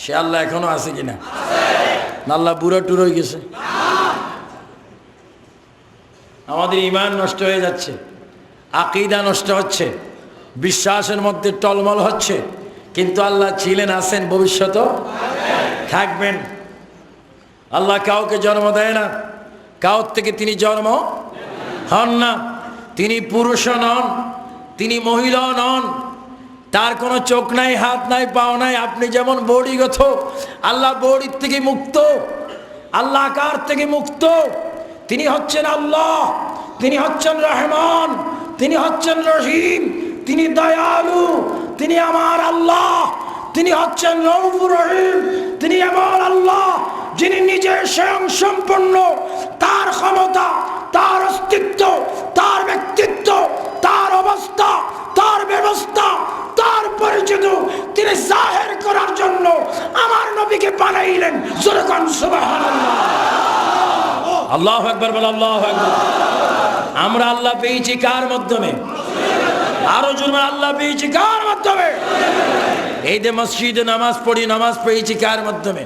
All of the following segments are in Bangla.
সে আল্লাহ এখনো আছে কিনা? না আল্লাহ বুড়ো টুরো হয়ে গেছে? আমাদের ঈমান নষ্ট হয়ে যাচ্ছে, আকীদা নষ্ট হচ্ছে, বিশ্বাসের মধ্যে টলমল হচ্ছে। কিন্তু আল্লাহ ছিলেন, আছেন, ভবিষ্যতেও থাকবেন। আল্লাহ কাউকে জন্ম দেয় না, কাউর থেকে তিনি জন্ম হন না। তিনি পুরুষও নন, তিনি মহিলাও নন, তার কোনো চোখ নাই, হাত নাই, পাও নাই। আপনি যেমন বডিগত, আল্লাহ বডির থেকে মুক্ত, আল্লাহ আকার থেকে মুক্ত। তিনি হচ্ছেন আল্লাহ, তিনি হচ্ছেন রহমান, তিনি হচ্ছেন রহিম, তিনি দয়ালু, তিনি আমার আল্লাহ। তিনি হচ্ছেন রউফুর রহিম, তিনি এমন আল্লাহ যিনি নিজে স্বয়ং সম্পন্ন। তার ক্ষমতা, তার অস্তিত্ব, তার ব্যক্তিত্ব, তার অবস্থা, তার ব্যবস্থা, তার পরিচিত তিনি জাহির করার জন্য আমার নবীকে বানাইলেন। জোরে কোন সুবহানাল্লাহ। আল্লাহু আকবার বল, আল্লাহু আকবার। আমরা আল্লাহ পেয়েছি কার মাধ্যমে? আরো জোরে আল্লাহ পেয়েছি কার মাধ্যমে? এই যে মসজিদে নামাজ পড়ি, নামাজ পেয়েছি কার মাধ্যমে?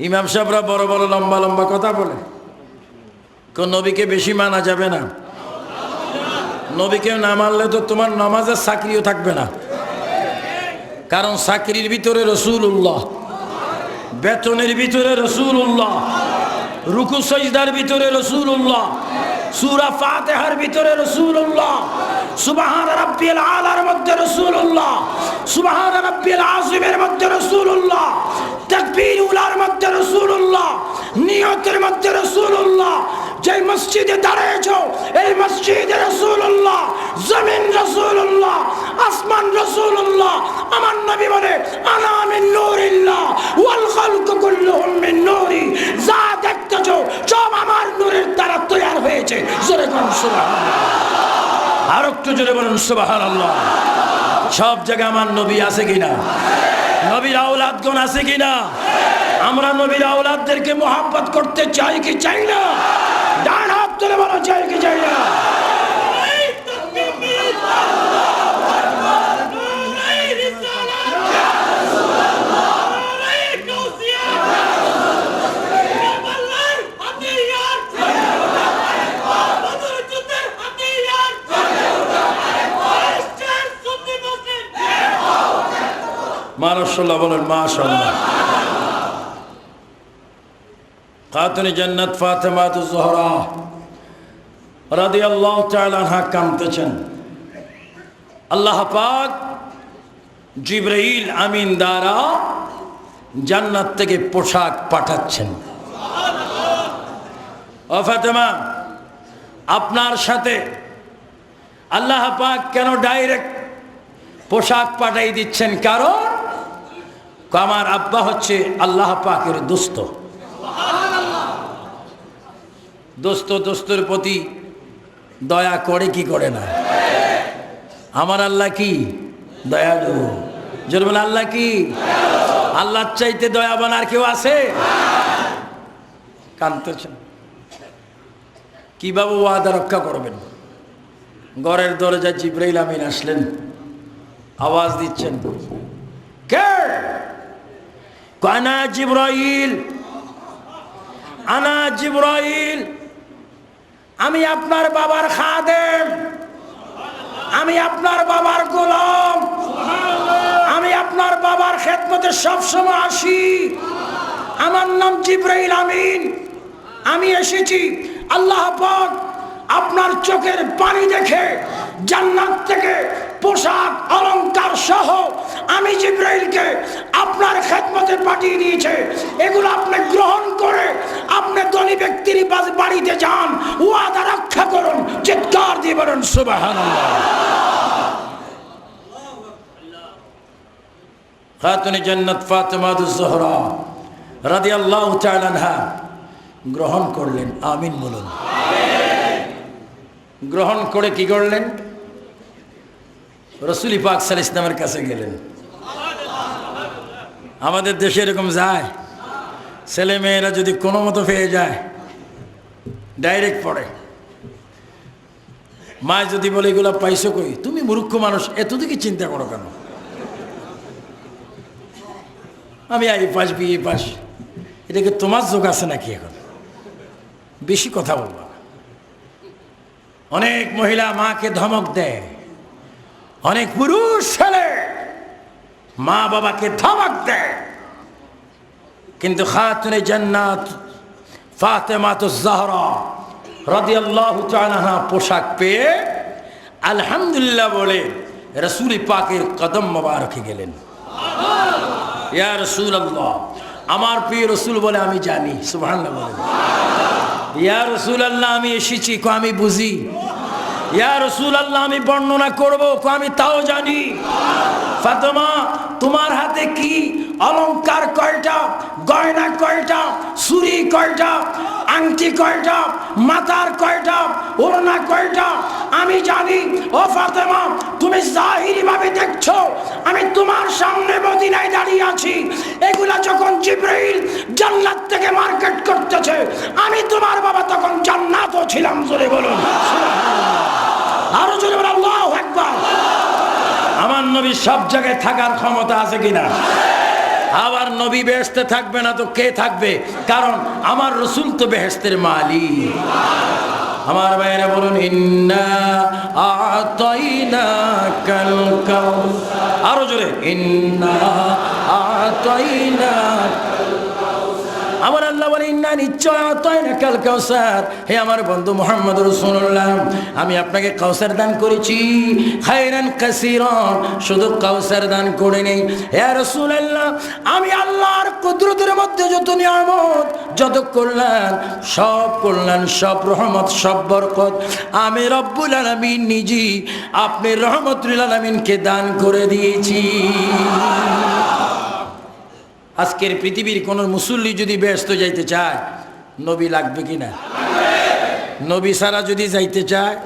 ইমাম সাহেবরা বড় বড় লম্বা লম্বা কথা বলে, কোন নবীকে বেশি মানা যাবে না। নবীকে না মানলে তো তোমার নামাজের চাকরিও থাকবে না। কারণ চাকরির ভিতরে রাসূলুল্লাহ, বেতনের ভিতরে রাসূলুল্লাহ, রুকু সাজদার ভিতরে রাসূলুল্লাহ, সূরা ফাতিহার ভিতরে রাসূলুল্লাহ, সুবহান রাব্বিয়াল আলার মধ্যে রাসূলুল্লাহ, সুবহান রাব্বিয়াল আযীমের মধ্যে রাসূলুল্লাহ, তাকবীর উলার মধ্যে রাসূলুল্লাহ, নিয়তের মধ্যে রাসূলুল্লাহ। যে মসজিদে দাঁড়িয়েছো এই মসজিদে রাসূলুল্লাহ, জমিন রাসূলুল্লাহ, আসমান রাসূলুল্লাহ। আমার নবী বলে আনা মিন নূরিল্লাহ ওয়াল খালকু কুল্লুহুম মিন নূরি। যা দেখতেছো সব আমার নূরের দ্বারা তৈরি হয়েছে। জোরে বলুন সুবহানাল্লাহ। আর একটু জোরে বলুন সুবহানাল্লাহ। সব জায়গায় আমার নবী আছে কিনা? নবীর আওলাদগণ আছে কিনা? আমরা নবীর আওলাদদেরকে মোহাব্বত করতে চাই কি চাই না? ডান হাত তুলে বলো, চাই কি চাই না? মাশাআল্লাহ বলেন, মাশাআল্লাহ। খাতুনে জান্নাত ফাতেমাতুজ জোহরা রাদিয়াল্লাহু তাআলা আনহা কাঁদতেছেন। আল্লাহ পাক জিবরাইল আমিন দ্বারা জান্নাত থেকে পোশাক পাঠাচ্ছেন। ও ফাতেমা, আপনার সাথে আল্লাহ পাক কেন ডাইরেক্ট পোশাক পাঠাই দিচ্ছেন? কারণ আমার আব্বা হচ্ছে আল্লাহ পাকের দোস্ত। দোস্ত দোস্তের প্রতি দয়া করে কি করে না? আমার আল্লাহ কি দয়ালু। জোরে বলে আল্লাহ কি? আল্লাহর চাইতে দয়াবান আর কেউ আছে? কাঁদতেছেন। কিভাবে ওয়াদা রক্ষা করবেন? ঘরের দরজায় জিবরাইল আমিন আসলেন, আওয়াজ দিচ্ছেন, কে? আনা জিবরাইল, আনা জিবরাইল, আমি আপনার বাবার খাদেম, আমি আপনার বাবার গোলাম, আমি আপনার বাবার খেদমতে সবসময় আসি। আমার নাম জিবরাইল আমিন। আমি এসেছি আল্লাহ পাক আপনার চোখের পানি দেখে জান্নাত থেকে পোশাক অলংকার সহ আমি জিবরাইলকে আপনার খেদমতে পাঠিয়ে দিয়েছে। এগুলো আপনি গ্রহণ করে আপনি ধনী ব্যক্তির বাড়িতে যান, ওয়াদা রক্ষা করুন। চিৎকার দিয়ে বলুন সুবহানাল্লাহ। খাতুনে জান্নাত ফাতেমাতুজ জোহরা রাদিয়াল্লাহু তাআলা আনহা গ্রহণ করলেন। আমিন বলুন। গ্রহণ করে কি করলেন? রাসূল পাক সাল্লাল্লাহু আলাইহি ওয়াসাল্লামের কাছে গেলেন। আমাদের দেশে এরকম যায়, ছেলে মেয়েরা যদি কোনো মতো পেয়ে যায় ডাইরেক্ট পড়ে। মা যদি বলে এগুলো পাইছো কই? তুমি মূর্খ মানুষ, এত দিকে চিন্তা করো কেন? আমি এই পাস বিয়ে পাস। এটাকে তোমার যোগ আছে নাকি? এখন বেশি কথা বলবো না। অনেক মহিলা মাকে ধমক দেয়, অনেক পুরুষ ছেলে মা বাবাকে ধমক দেয়, কিন্তু খাতুনে জান্নাত ফাতেমাতুজ জাহরা রাদিয়াল্লাহু তাআলা আনহা পোশাক পেয়ে আলহামদুলিল্লাহ বলে রাসূল পাকের কদম মোবারকে গেলেন। ইয়া রাসূলুল্লাহ, আমার প্রিয় রাসূল বলে আমি জানি। সুবহানাল্লাহ বলেন। ইয়া রাসূলুল্লাহ, আমি এসেছি, আমি বুঝি। ইয়া রাসূলুল্লাহ, আমি বর্ণনা করব, আমি তাও জানি। ফাতেমা, তোমার হাতে কি অলংকার কয়টা, গয়না কয়টা, চুরি কয়টা, আংটি কয়টা, মাথার কয়টা, ওড়না কয়টা, আমি জানি। ও ফাতেমা, তুমি জাহিরি ভাবে দেখছো আমি তোমার সামনে মদিনায় দাঁড়িয়ে আছি, এগুলা যখন জিবরাইল জান্নাত থেকে মার্কেট করতেছে, আমি তোমার বাবা তখন জান্নাতও ছিলাম। জোরে বলুন আরো জোরে বলুন আল্লাহু আকবার। আমার নবী সব জায়গায় থাকার ক্ষমতা আছে কিনা? আবার নবী বেহেশতে থাকবে না তো কে থাকবে? কারণ আমার রাসূল তো বেহেশতের মালিক। আমার ভাইরা বলুন ইন্না আতাইনাকাল কাউসার। আরো জোরে ইন্না আতাইনাকাল। আমার আল্লাহ বলে ইন্না নিশ্চয় আতাইনাকাল কাউসার। হে আমার বন্ধু মুহাম্মদ রাসূলুল্লাহ, আমি আপনাকে কাউসার দান করেছি, খায়রান কাসীরান, শুধু কাউসার দান করে নেই। হে রাসূলুল্লাহ, আমি আল্লাহর কুদরতের মধ্যে যত নিয়ামত, যত কল্যাণ, সব রহমত, সব বরকত আমি রব্বুল আলামিন নিজেই আপনি রহমতুল আলামিনকে দান করে দিয়েছি। আজকের পৃথিবীর কোন মুসল্লি যদি ব্যস্ত যাইতে চায়, নবী লাগবে কিনা? নবী ছাড়া যদি যাইতে চায়,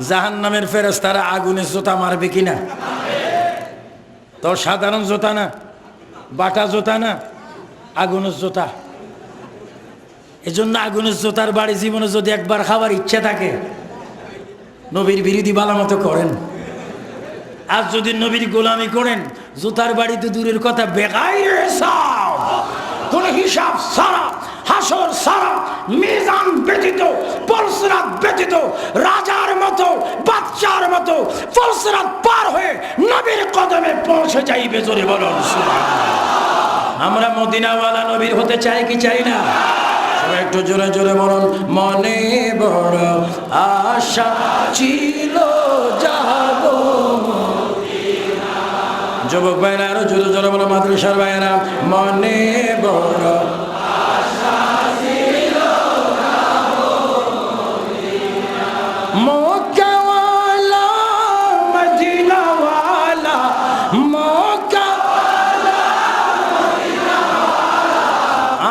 জাহান্নামের ফেরেশতারা আগুনের জোতা মারবে কিনা? তো সাধারণ জোতা না, বাটা জোতা না, আগুনের জোতা। এজন্য আগুনের জোতার বাড়ি জীবনে যদি একবার খাবার ইচ্ছা থাকে, নবীর বিরোধী ভালো মতো করেন। আর যদি নবীর গোলামি করেন, জুতার বাড়িতে দূরের কথা, বেগাইর হিসাব, কোন হিসাব ছাড়া, হাসর ছাড়া, মিজান ব্যতীত, পলসরাত ব্যতীত, রাজার মতো, বাদশার মতো পলসরাত পার হয়ে নবীর কদমে পৌঁছে যাইবে। জোরে বলুন সুবহানাল্লাহ। আমরা মদিনাওয়ালা নবীর হতে চাই কি চাই না? একটু জোরে জোরে বলুন। মনে বড় আশা ছিল যাব। যুবক ভাইরা আরো জোরে জোরে বলো, মাদ্রাসার ভাইরা, মনে বড় আশা ছিল যাব মক্কাওয়ালা মদিনাওয়ালা, মক্কাওয়ালা মদিনাওয়ালা,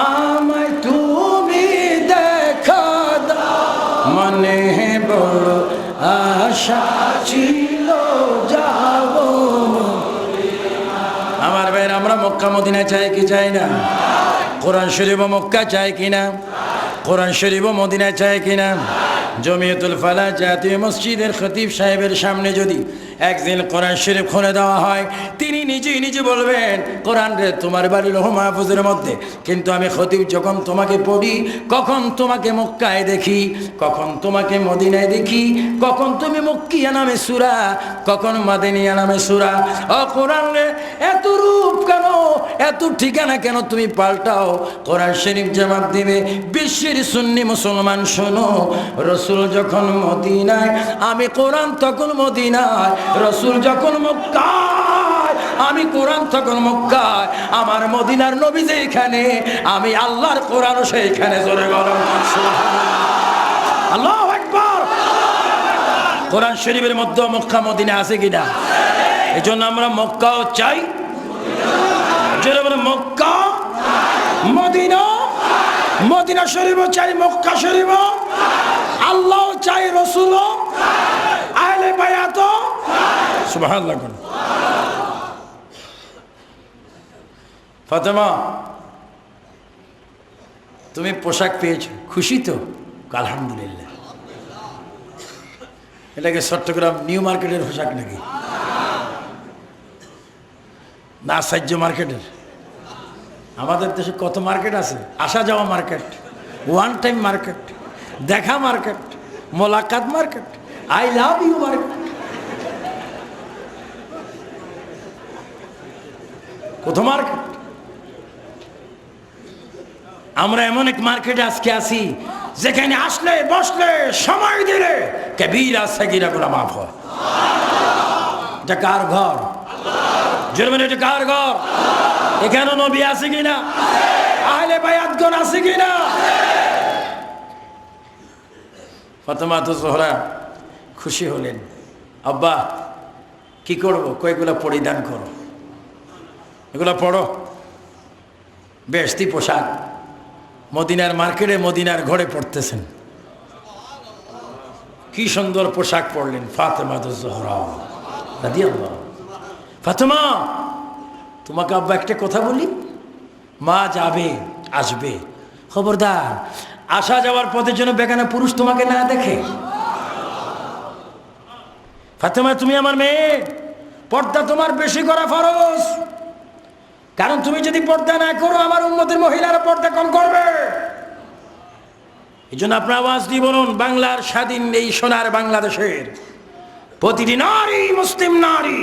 আমায় তুমি দেখা দাও। মনে বড় আশা ছিল যাব। আমার ভাইরা, আমরা মক্কা মদিনা চাই কি চাই না? কোরআন শরীফ মক্কা চাই কিনা? কোরআন শরীফ মদিনা চাই কিনা? জমিয়তুল ফালাহ জাতীয় মসজিদের খতিব সাহেবের সামনে যদি একদিন কোরআন শরীফ খুলে দেওয়া হয়, তিনি নিজে বলবেন, কোরআন রে তোমার বাড়ি লৌহ মাহফুজের মধ্যে, কিন্তু আমি খতিব যখন তোমাকে পড়ি, কখন তোমাকে মক্কায় দেখি, কখন তোমাকে মদিনায় দেখি, কখন তুমি মক্কিয়া নামে সূরা, কখন মাদিনিয়া নামে সূরা। ও কোরআন রে, এত রূপ কেন, এত ঠিকানা কেন তুমি পাল্টাও? কোরআন শরীফ জবাব দিবে, বিশ্বের সুন্নি মুসলমান শোনো, রসুল যখন মদিনায়, আমি কোরআন তখন মদিনায়, রসুল যখন মক্কায়, আমি কোরআন তখন মক্কায়, আমার মদিনার নবী যেখানে, আমি আল্লাহর কোরআনও সেইখানে। জোরে বলুন সুবহানাল্লাহ, আল্লাহু আকবার। কোরআন শরীফের মধ্যে মক্কা মদিনা আছে কিনা? এই জন্য আমরা মক্কাও চাই, জোরে বলুন মক্কা মদিনা, মদিনা শরীফও চাই, মক্কা শরীফও, আল্লাহ চাই, রসুলও, আহলে বায়াতও। সুবহানাল্লাহ। ফাতেমা, তুমি পোশাক পেয়েছো, খুশি তো? আলহামদুলিল্লাহ। এটাকে চট্টগ্রাম নিউ মার্কেটের পোশাক নাকি? না সাহায্য মার্কেটের? আমাদের দেশে কত মার্কেট আছে, আসা যাওয়া মার্কেট, ওয়ান টাইম মার্কেট, দেখা মার্কেট, মোলাকাত market, I love you market. কত মার্কেট। আমরা এমন এক মার্কেটে আজকে আছি যেখানে আসলে বসলে সময় দিলে কবিরা সগীরা গুনাহ মাফ হয়। এটা কার ঘর? জন্মের এটা কার ঘর? এখানে নবী আছে কিনা? আহলে বায়াতগণ আছে কিনা? ফাতেমা তো জোহরা খুশি হলেন, আব্বা কি করবো? কয়েকগুলো পরিধান করো, এগুলো পড়ো। বেশতি পোশাক মদিনার মার্কেটে মদিনার ঘরে পড়তেছেন, কি সুন্দর পোশাক পরলেন ফাতেমা তো জোহরা রাদিয়াল্লাহু। ফাতেমা তোমাকে আব্বা একটা কথা বলি, মা যাবে আসবে, খবরদার আসা যাওয়ার পথে যেন বেগানা পুরুষ তোমাকে না দেখে। ফাতেমা তুমি আমার মেয়ে, পর্দা তোমার বেশি করা ফরজ, কারণ তুমি যদি পর্দা না করো আমার উম্মতের মহিলারা পর্দা কম করবে। এই জন্য আপনার আওয়াজ দিয়ে বলুন, বাংলার স্বাধীন এই সোনার বাংলাদেশের প্রতিটি নারী, মুসলিম নারী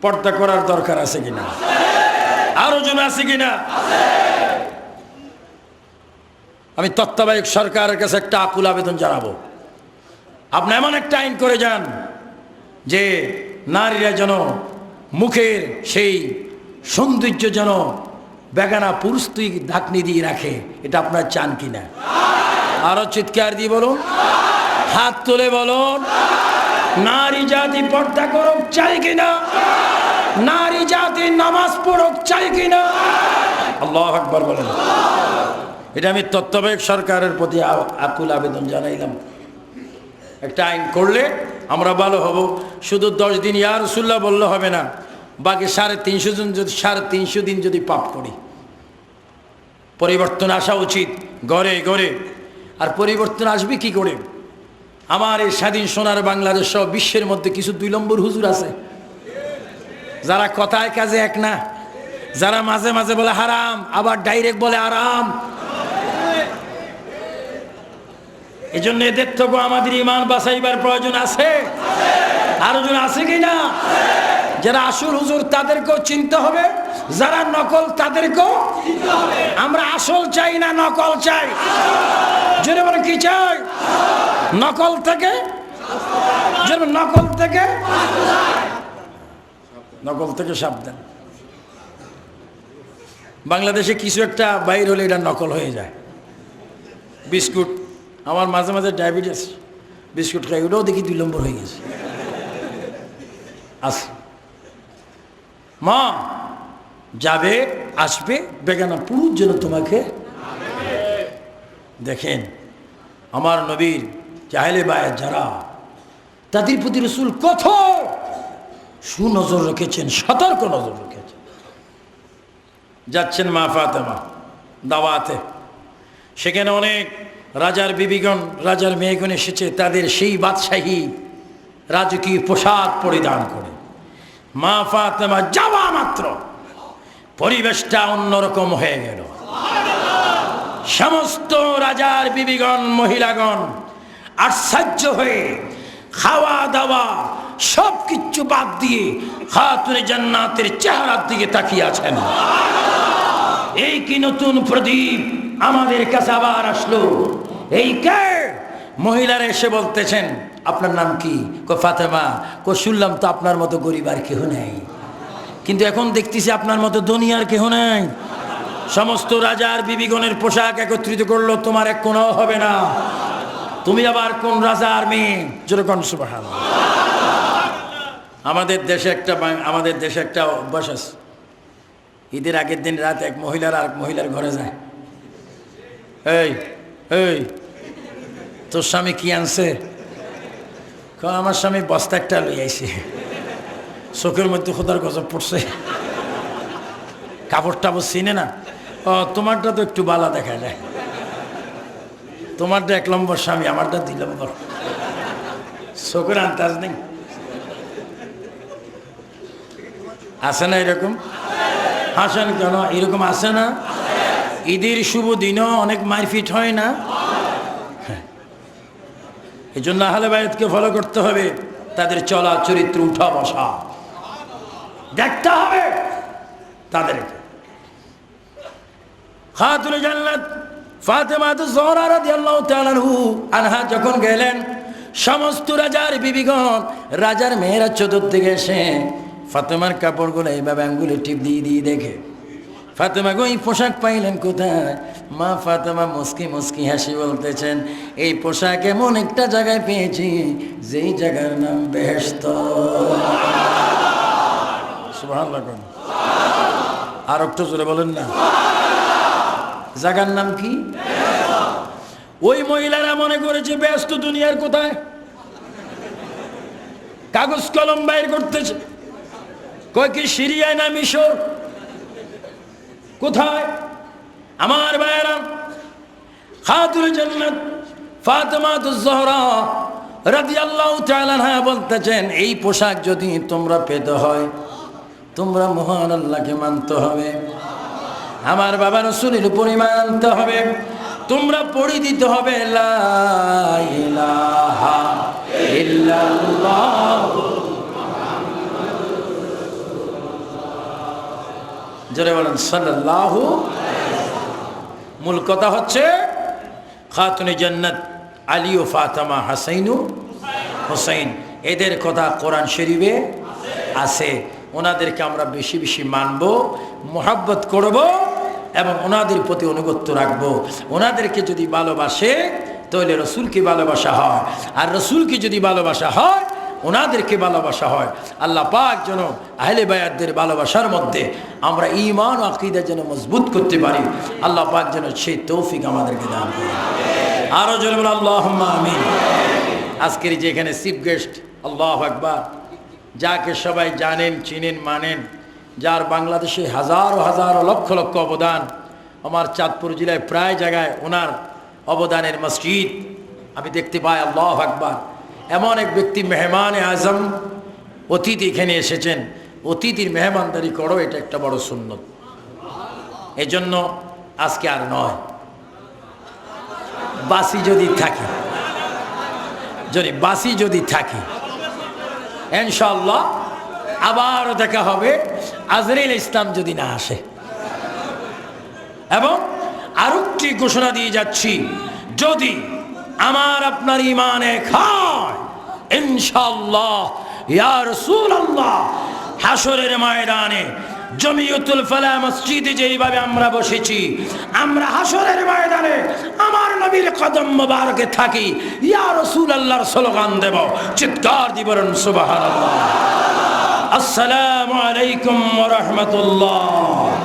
পর্দা করার দরকার আছে কিনা? আরো জন আছে কিনা? আমি তত্ত্বাবধায়ক সরকারের কাছে একটা আকুল আবেদন জানাবো, আপনি এমন একটা আইন করে যান যে নারীরা যেন মুখের সেই সৌন্দর্য যেন বেগানা পুরুষ তুই ঢাকনি দিয়ে রাখে। এটা আপনার চান কিনা? আরো চিৎকার দিয়ে বলুন, হাত তুলে বলুন, নারী জাতি পর্দা করুক চাই কিনা? নারী জাতি নামাজ পড়ুক চাই কিনা? আল্লাহু আকবার বলেন। এটা আমি তত্ত্বাবধায়ক সরকারের প্রতি আকুল আবেদন জানাইলাম। একটা আইন করলে আমরা ভালো হব। শুধু 10 দিন ইয়া রাসূলুল্লাহ বললে হবে না, বাকি 350 জন যদি 350 দিন যদি পাপ করি, পরিবর্তন আসা উচিত ঘরে ঘরে। আর পরিবর্তন আসবে কি করে? আমার এই স্বাধীন সোনার বাংলাদেশ সহ বিশ্বের মধ্যে কিছু 2 নম্বর হুজুর আছে, যারা কথায় কাজে এক না, যারা মাঝে মাঝে বলে হারাম আবার ডাইরেক্ট বলে আরাম। এই জন্য এদের থেকে আমাদের ইমান বাঁচাইবার প্রয়োজন আছে। আরো জন আছে কিনা? যারা আসল হুজুর তাদেরকেও চিনতে হবে, যারা নকল তাদেরকেও। আমরা আসল চাই না নকল চাই। জোরে বলে কি চাই? নকল থেকে, নকল থেকে সাবধান। বাংলাদেশে কিছু একটা বাইর হলে এটা নকল হয়ে যায়। বিস্কুট, আমার মাঝে মাঝে ডায়াবেটিস, বিস্কুট খাই, ওটাও দেখি 2 নম্বর হয়ে গেছে। মা যাবে আসবে, বেগানা পুরুষ যেন তোমাকে দেখেন। আমার নবীর জাহেলে বায়াত যারা, তাদের প্রতি রাসূল কত সুনজর রেখেছেন, সতর্ক নজর রেখেছেন। যাচ্ছেন মা ফাতেমা দাওয়াতে, সেখানে অনেক রাজার বিবিগণ, রাজার মেয়েগণ এসেছে, তাদের সেই বাদশাহী রাজকীয় পোশাক পরিধান করে। মা ফাতেমা যাওয়া মাত্র পরিবেশটা অন্যরকম হয়ে গেল। সমস্ত রাজার বিবিগণ, মহিলাগণ আশ্চর্য হয়ে খাওয়া দাওয়া সব কিছু বাদ দিয়ে খাতুনে জান্নাতের চেহারার দিকে তাকিয়ে আছেন। এই কি নতুন প্রদীপ আমাদের কাছে আবার আসলো? এই কে? মহিলারা এসে বলতেছেন, আপনার নাম কি? ফাতেমা। শুনলাম তো আপনার মতো গরিব আর কেহ নেই, কিন্তু এখন দেখতেছি আপনার মতো দুনিয়ার কেহ নেই। সমস্ত রাজার বিবিগণের পোশাক একত্রিত করলো, তোমার এক কোনাও হবে না। তুমি আবার কোন রাজার মেয়ে? যেরকম সুবহানাল্লাহ। আমাদের দেশে একটা অভ্যাস আছে, ঈদের আগের দিন রাত এক মহিলার আর মহিলার ঘরে যায়, এই এই তোর স্বামী কি আনছে? আমার স্বামী বস্তা একটা লই আইছে। চোখের মধ্যে খোদার গজব পড়ছে, কাপড় টাপড় চিনে না। ও তোমারটা তো একটু বালা দেখা যায়, তোমারটা 1 নম্বর স্বামী, আমারটা 2 নম্বর। চোখের আন্দাজ নেই, আছে না এরকম? হাসেন কেন? এরকম আছে না? ঈদের শুভ দিনও অনেক মারপিট হয় না? এই জন্য আহলে বায়াতকে ফলো করতে হবে, তাদের চলা চরিত্র উঠা বসা দেখতে হবে তাদেরকে। খাতুনে জান্নাত ফাতেমা জোহরা রাদিয়াল্লাহু তাআলা আনহা যখন গেলেন, সমস্ত রাজার বিবিগণ, রাজার মেয়েরা চতুর্দিকে এসে ফাতেমার কাপড়গুলো এইভাবে আঙ্গুলে টিপ দিয়ে দিয়ে দেখে, ফাতেমা গো এই পোশাক পাইলেন কোথায়? মা ফাতেমা মুস্কি মুস্কি হাসি বলতেছেন, এই পোশাক এমন একটা জায়গায় পেয়েছি যেই জায়গার নাম বেহেশত। সুবহানাল্লাহ। আর একটু জোরে বলেন না, জায়গার নাম কি? ওই মহিলারা মনে করেছে ব্যস্ত দুনিয়ার কোথায়, কাগজ কলম বাইর করতেছে, কয় কি সিরিয়ায় না মিশর, কোথায়? আমার ভাইয়েরা, খাতুনে জান্নাত ফাতেমা জোহরা রাদিয়াল্লাহু তাআলা আনহা বলতেছেন, এই পোশাক যদি তোমরা পেতে হয়, তোমরা মহান আল্লাহকে মানতে হবে, আমার বাবা রাসূলের উপর ঈমান আনতে হবে, তোমরা পড়ে দিতে হবে লা ইলাহা ইল্লাল্লাহ। জোরে বলেন সাল্লাল্লাহু। মূল কথা হচ্ছে খাতুনে জান্নাত আলী ও ফাতেমা হাসাইন হুসাইন, এদের কথা কোরআন শরীফে আছে। ওনাদেরকে আমরা বেশি বেশি মানব, মোহাব্বত করব এবং ওনাদের প্রতি অনুগত্য রাখব। ওনাদেরকে যদি ভালোবাসে তাহলে রসুলকে ভালোবাসা হয়, আর রসুলকে যদি ভালোবাসা হয় ওনাদেরকে ভালোবাসা হয়। আল্লাহ পাক যেন আহলে বায়াতদের ভালোবাসার মধ্যে আমরা ঈমান ও আকীদা যেন মজবুত করতে পারি, আল্লাহ পাক যেন সেই তৌফিক আমাদেরকে দান করেন। আরো জোরে বলেন আল্লাহুম্মা আমিন। আজকের যে এখানে চিফ গেস্ট, আল্লাহু আকবার, যাকে সবাই জানেন, চিনেন, মানেন, যার বাংলাদেশে হাজারো হাজারো লক্ষ লক্ষ অবদান, আমার চাঁদপুর জেলায় প্রায় জায়গায় ওনার অবদানের মসজিদ আমি দেখতে পাই। আল্লাহু আকবার। এমন এক ব্যক্তি, মেহমানে আজম, অতিথি এখানে এসেছেন, অতিথির মেহমানদারি করো, এটা একটা বড় সুন্নত। এই জন্য আজকে আর নয়, বাসি যদি থাকে ইনশাআল্লাহ আবারও দেখা হবে, আজরাইল ইসলাম যদি না আসে। এবং আরেকটি ঘোষণা দিয়ে যাচ্ছি, যদি আমার আপনার ঈমানে খায় ইনশাআল্লাহ ইয়া রাসূলুল্লাহ, হাসরের ময়দানে জমিয়তুল ফালাহ মসজিদে যেইভাবে আমরা বসেছি, আমরা হাসরের ময়দানে আমার নবীর কদম মোবারকে থাকি, ইয়া রাসূলুল্লাহর স্লোগান দেব, চিৎকার দিয়ে বলুন সুবহানাল্লাহ। আসসালামু আলাইকুম ওয়া রাহমাতুল্লাহ।